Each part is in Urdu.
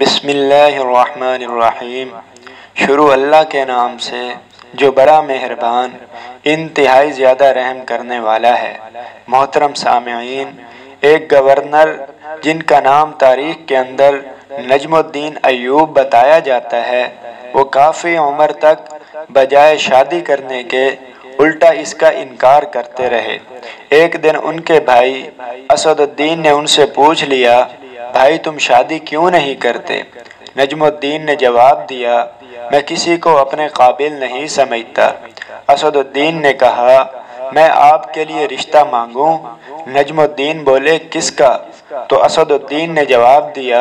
بسم اللہ الرحمن الرحیم۔ شروع اللہ کے نام سے جو بڑا مہربان انتہائی زیادہ رحم کرنے والا ہے۔ محترم سامعین، ایک گورنر جن کا نام تاریخ کے اندر نجم الدین ایوب بتایا جاتا ہے، وہ کافی عمر تک بجائے شادی کرنے کے الٹا اس کا انکار کرتے رہے۔ ایک دن ان کے بھائی اسد الدین نے ان سے پوچھ لیا، بھائی تم شادی کیوں نہیں کرتے؟ نجم الدین نے جواب دیا، میں کسی کو اپنے قابل نہیں سمجھتا۔ اسد الدین نے کہا، میں آپ کے لیے رشتہ مانگوں؟ نجم الدین بولے، کس کا؟ تو اسد الدین نے جواب دیا،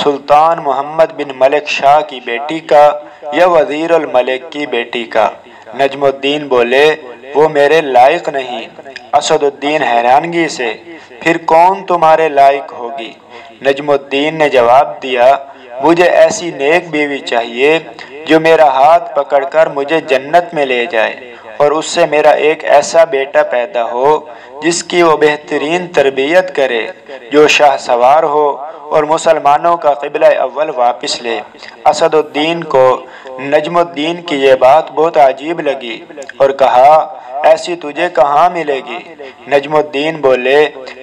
سلطان محمد بن ملک شاہ کی بیٹی کا یا وزیر الملک کی بیٹی کا۔ نجم الدین بولے، وہ میرے لائق نہیں۔ اسد الدین حیرانگی سے، پھر کون تمہارے لائق ہوگی؟ نجم الدین نے جواب دیا، مجھے ایسی نیک بیوی چاہیے جو میرا ہاتھ پکڑ کر مجھے جنت میں لے جائے، اور اس سے میرا ایک ایسا بیٹا پیدا ہو جس کی وہ بہترین تربیت کرے، جو شاہ سوار ہو اور مسلمانوں کا قبلہ اول واپس لے۔ اسد الدین کو نجم الدین کی یہ بات بہت عجیب لگی اور کہا، ایسی تجھے کہاں ملے گی؟ نجم الدین بولے،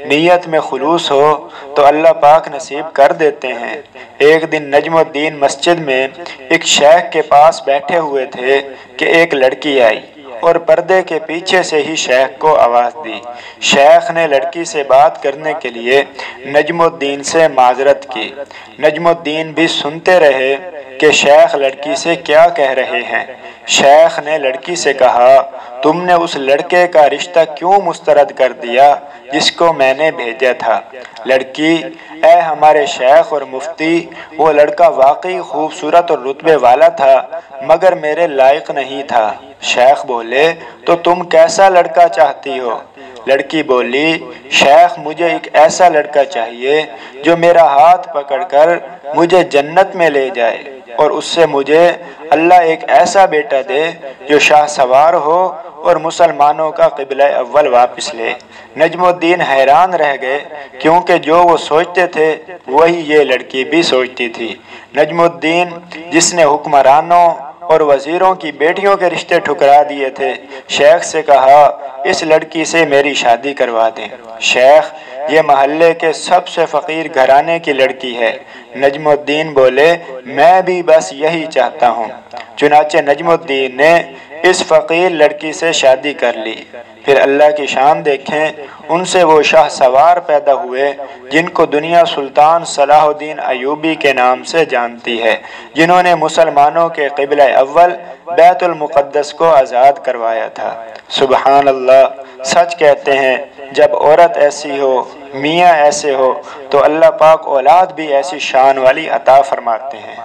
نیت میں خلوص ہو تو اللہ پاک نصیب کر دیتے ہیں۔ ایک دن نجم الدین مسجد میں ایک شیخ کے پاس بیٹھے ہوئے تھے کہ ایک لڑکی آئی اور پردے کے پیچھے سے ہی شیخ کو آواز دی۔ شیخ نے لڑکی سے بات کرنے کے لیے نجم الدین سے معذرت کی۔ نجم الدین بھی سنتے رہے کہ شیخ لڑکی سے کیا کہہ رہے ہیں۔ شیخ نے لڑکی سے کہا، تم نے اس لڑکے کا رشتہ کیوں مسترد کر دیا جس کو میں نے بھیجا تھا؟ لڑکی، اے ہمارے شیخ اور مفتی، وہ لڑکا واقعی خوبصورت اور رتبے والا تھا مگر میرے لائق نہیں تھا۔ شیخ بولے، تو تم کیسا لڑکا چاہتی ہو؟ لڑکی بولی، شیخ مجھے ایک ایسا لڑکا چاہیے جو میرا ہاتھ پکڑ کر مجھے جنت میں لے جائے، اور اس سے مجھے اللہ ایک ایسا بیٹا دے جو شاہ سوار ہو اور مسلمانوں کا قبلہ اول واپس لے۔ نجم الدین حیران رہ گئے، کیونکہ جو وہ سوچتے تھے وہی یہ لڑکی بھی سوچتی تھی۔ نجم الدین جس نے حکمرانوں اور وزیروں کی بیٹیوں کے رشتے ٹھکرا دیے تھے، شیخ سے کہا، اس لڑکی سے میری شادی کروا دیں۔ شیخ، یہ محلے کے سب سے فقیر گھرانے کی لڑکی ہے۔ نجم الدین بولے، میں بھی بس یہی چاہتا ہوں۔ چنانچہ نجم الدین نے اس فقیر لڑکی سے شادی کر لی۔ پھر اللہ کی شان دیکھیں، ان سے وہ شاہ سوار پیدا ہوئے جن کو دنیا سلطان صلاح الدین ایوبی کے نام سے جانتی ہے، جنہوں نے مسلمانوں کے قبلہ اول بیت المقدس کو آزاد کروایا تھا۔ سبحان اللہ، سچ کہتے ہیں، جب عورت ایسی ہو، میاں ایسے ہو، تو اللہ پاک اولاد بھی ایسی شان والی عطا فرماتے ہیں۔